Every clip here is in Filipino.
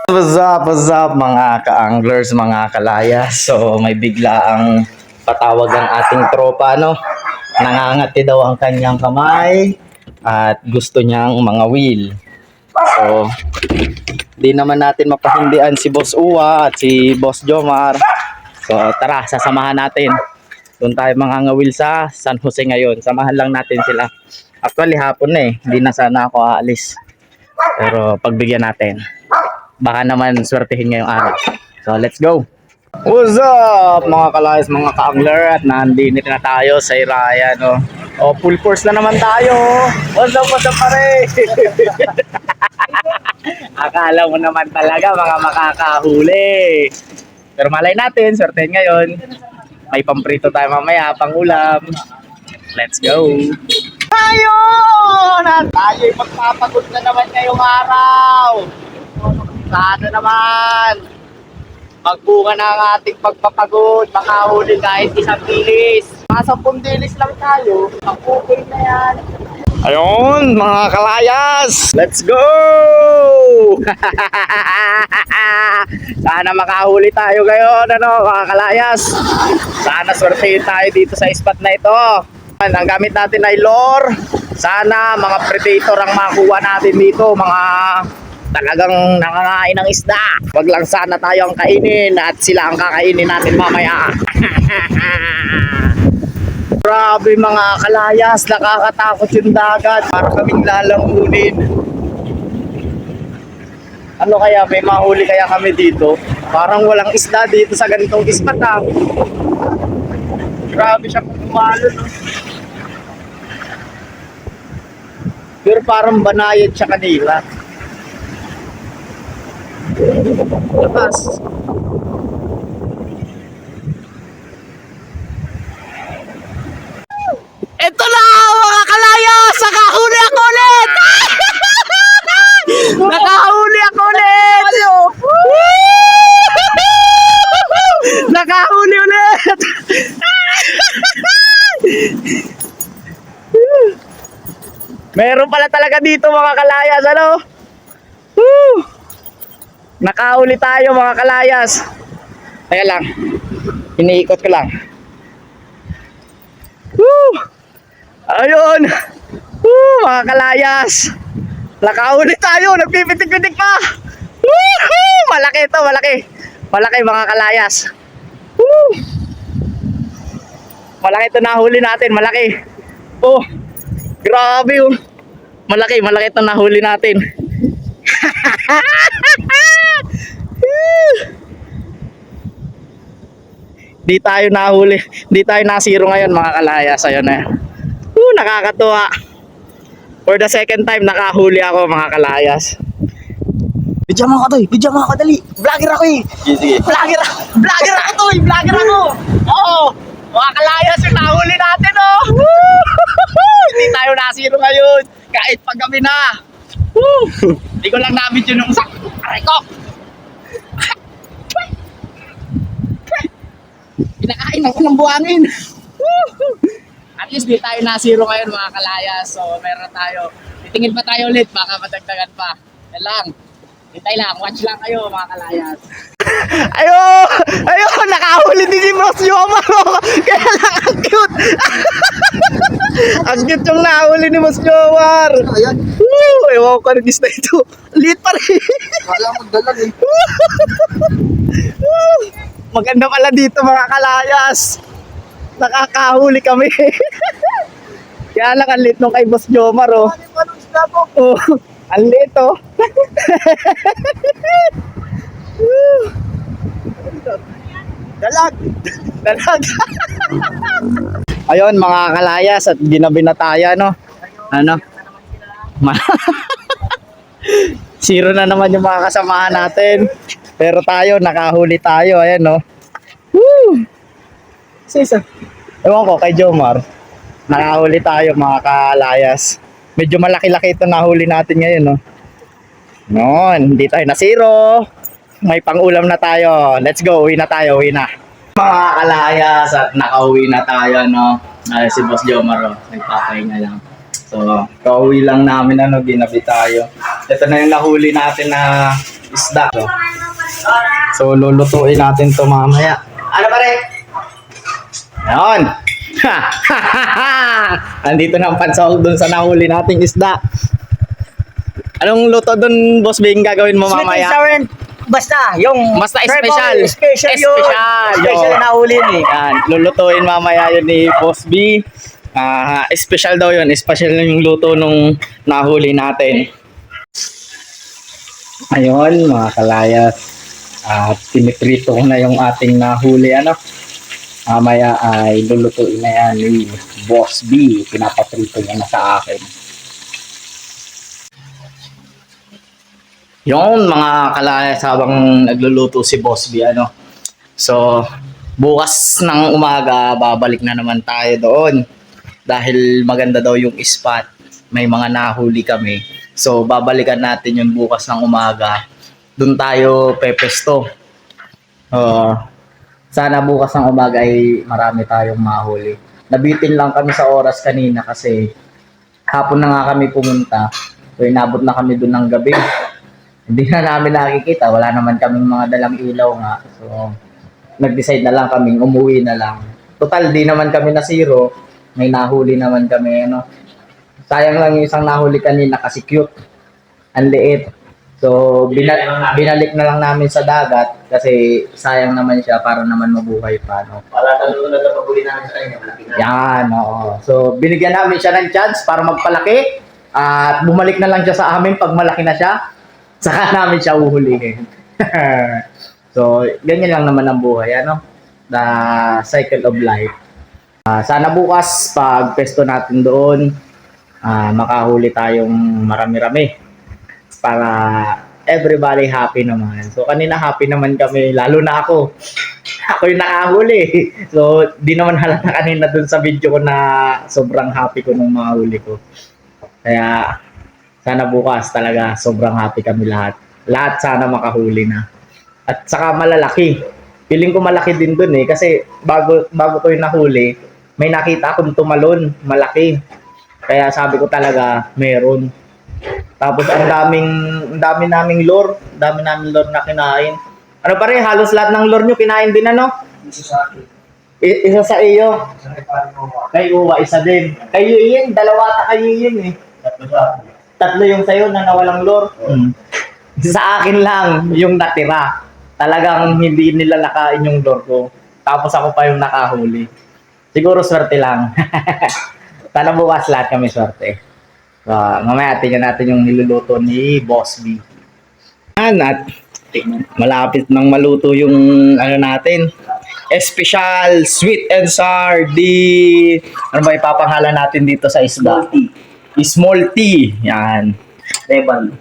What's up mga ka-anglers, mga kalaya. So may bigla ang patawag ang ating tropa, no? Nangangati daw ang kanyang kamay at gusto niyang mga wheel. So di naman natin mapahindian si Boss Uwa at si Boss Jomar. So tara, sasamahan natin. Doon tayo mangangawil sa San Jose ngayon. Samahan lang natin sila. Actually hapon na hindi na sana ako aalis. Pero pagbigyan natin. Baka naman swertihin ngayong araw. So let's go. What's up mga kalayas, mga ka-angler, at nandito na tayo sa Iraya, no? O full force na naman tayo. What's up pare? Akala mo naman talaga mga makakahuli. Pero malay natin, swertihin ngayon. May pamprito tayo mamaya, pang ulam. Let's go. Ayun! At tayo'y magpapagod na naman ngayong araw. Sana naman magbunga na ang ating pagpapagod, makahuli kahit isang dilis. Mga 10 dilis lang tayo, ang okay na yan. Ayun mga kalayas, let's go! Sana makahuli tayo ngayon, mga kalayas. Sana swertehin tayo dito sa spot na ito. Ang gamit natin ay lure. Sana mga predator ang makuha natin dito, mga talagang nangangain ng isda. Wag lang sana tayo ang kainin at sila ang kakainin natin mamaya. Grabe mga kalayas, nakakatakot yung dagat. Para kaming lalangunin. Ano kaya, may mahuli kaya kami dito? Parang walang isda dito sa ganitong ispat, ha? Grabe siya kung umalo, no? Pero parang banayad siya kanila. Labas. Ito na mga kalayas! Nakahuli ako ulit! Nakahuli ako ulit! Nakahuli ulit! Meron pala talaga dito mga kalayas, ano? Woo! Nakahuli tayo mga kalayas. Teka lang, iniikot ko lang. Woo! Ayun. Woo, mga kalayas. Nakahuli tayo, nagpipitik-pitik pa. Woo! Malaki ito, malaki. Malaki mga kalayas. Woo! Malaki ito nahuli natin, malaki. Oh, grabe yun. Malaki ito nahuli natin. Di tayo nahuli, di tayo nasiro ngayon mga kalayas. Ayun na. Nakakatuwa. For the second time nakahuli ako mga kalayas. Bidyan mo ako, Toy. Bidyan mo ako, dali. Vlogger ako eh. Sige. Vlogger ako, Toy. Vlogger ako. Oo. Mga kalayas yung nahuli natin, oh. Hindi tayo nasiro ngayon. Kahit paggabi na. Hindi ko lang nabit yun nung aray ko. Pinakain ako ng buhangin. At least di tayo nasiro ngayon mga kalayas. So meron tayo. Titingin pa tayo ulit, baka madagdagan pa. Yan lang. Hintay lang, watch lang kayo mga kalayas. Ayun, nakahuli din si Boss Jomar. Kaya lang ang cute. Ang cute yung nahuli ni Boss Jomar. Ayan. Ewan ko anong isda ito. Liit pa rin. Kala magdalag eh. Maganda pala dito mga kalayas. Nakakahuli kami. Kaya lang ang liit nung kay Boss Jomar, oh. Anong isda po? Oh, ang liit, oh. Dalag. Ayun mga kalayas, at ginabi na tayo, no? Ano? Zero na naman yung mga kasamahan natin. Pero tayo, nakahuli tayo. Ayan, no? Woo! Sisa. Ewan ko, kay Jomar. Nakahuli tayo mga kalayas. Medyo malaki-laki ito nahuli natin ngayon, no? Noon, hindi tayo na zero. May pang-ulam na tayo. Let's go, uwi na tayo, uwi na. Mga kalayas, at nakauwi na tayo, no? Si Boss Jomar, oh. Nagpapahinga lang. So, kauwi lang namin, ginabi tayo. Ito na yung nahuli natin na isda. So, lulutuin natin to mamaya. Ano pa rin? Ayan. Andito na ang pansahog dun sa nahuli nating isda. Anong luto dun, Boss Bing, gagawin mo Sweet and mamaya? sour and basta, yung Basta special yun. Special. Na huli ni. Yan, lulutuin mamaya yun ni Boss B. Special daw yun. Special yung luto nung nahuli natin. Ayun, mga kalayas. At piniprito ko na yung ating nahuli. Mamaya ay lulutuin na yan ni Boss B. Pinapaprito niya na sa akin. Yung mga kalayas habang nagluluto si Boss B. So, bukas ng umaga, babalik na naman tayo doon. Dahil maganda daw yung spot. May mga nahuli kami. So, babalikan natin yun bukas ng umaga. Doon tayo pepesto. Sana bukas ng umaga ay marami tayong mahuli. Nabitin lang kami sa oras kanina kasi hapon na nga kami pumunta. So, inabot na kami doon ng gabi. Hindi na namin nakikita. Wala naman kaming mga dalang ilaw nga. So, nag-decide na lang kaming umuwi na lang. Total, di naman kami na zero. May nahuli naman kami. Sayang lang yung isang nahuli kanina kasi cute. Ang liit. So, binalik na lang namin sa dagat kasi sayang naman siya para naman mabuhay pa. Para sa susunod na paghuli namin sa inyo. Yan, oo. So, binigyan namin siya ng chance para magpalaki at bumalik na lang siya sa amin pag malaki na siya. Saka namin siya uhulihin. So, ganyan lang naman ang buhay, The cycle of life. Sana bukas, pag pesto natin doon, makahuli tayong marami-rami. Para everybody happy naman. So, kanina happy naman kami, lalo na ako. Ako yung nakahuli. So, di naman halata kanina dun sa video ko na sobrang happy ko nung mahuli ko. Kaya, sana bukas talaga sobrang happy kami lahat. Lahat sana makahuli na. At saka malalaki. Feeling ko malaki din dun kasi bago ko yung nahuli, may nakita akong tumalon, malaki. Kaya sabi ko talaga, meron. Tapos ang dami naming lure na kinain. Ano pa rin, halos lahat ng lure nyo kinain din Isa sa akin. Isa sa iyo. Kay Uwa, isa din. Kayo yun, dalawa ta kayo yun Tatlo sa akin. Tatlo yung sa'yo na nawalang lure. Sa akin lang yung natira. Talagang hindi nila nakain yung lure ko. Tapos ako pa yung nakahuli. Siguro swerte lang. Sana bukas lahat kami swerte. Mamaya tingnan natin yung niluluto ni Boss B. At malapit nang maluto yung natin. Special sweet and sour di ano ba ipapangalan natin dito sa isda? Small tea. Yan. Leban.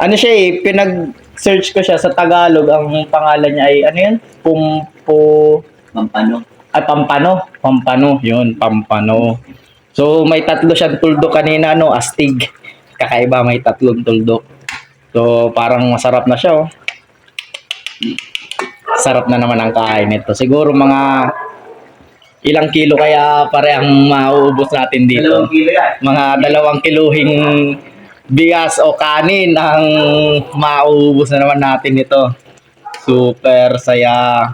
Ano siya pinag-search ko siya sa Tagalog. Ang pangalan niya ay ano yan? Pampano. Pampano. Yun, Pampano. So, may tatlo siyang tuldok kanina, astig. Kakaiba, may tatlong tuldok. So, parang masarap na siya, Sarap na naman ang kain nito. Siguro mga ilang kilo kaya pare ang mauubos natin dito. 2 kilo yan. Mga 2 kilohing bigas o kanin ang mauubos na naman natin ito. Super saya.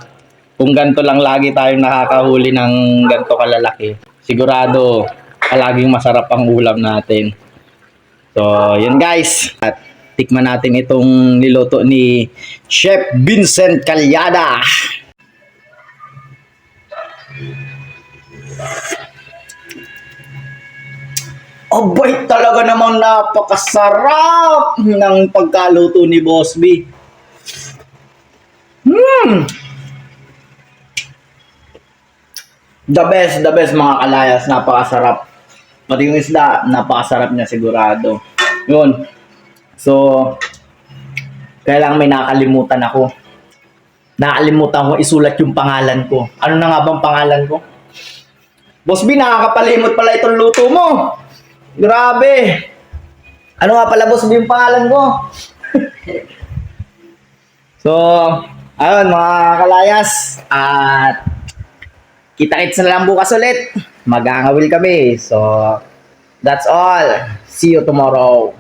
Kung ganito lang lagi tayong nakakahuli ng ganito kalalaki, sigurado palaging masarap ang ulam natin. So, yun guys. At tikman natin itong niluto ni Chef Vincent Calyada. Abay, talaga namang napakasarap ng pagkaluto ni Boss B. The best mga kalayas, napakasarap. Pati yung isda, napakasarap niya sigurado. Yun. So, kailangan may nakalimutan ako. Nakalimutan ko isulat yung pangalan ko. Ano na nga bang pangalan ko? Boss B, nakakapalimot pala itong luto mo. Grabe. Ano nga pala, Boss B, yung pangalan ko? So, ayun mga kalayas. At kita-kits na lang bukas ulit. Mag-aangawil kami. So, that's all. See you tomorrow.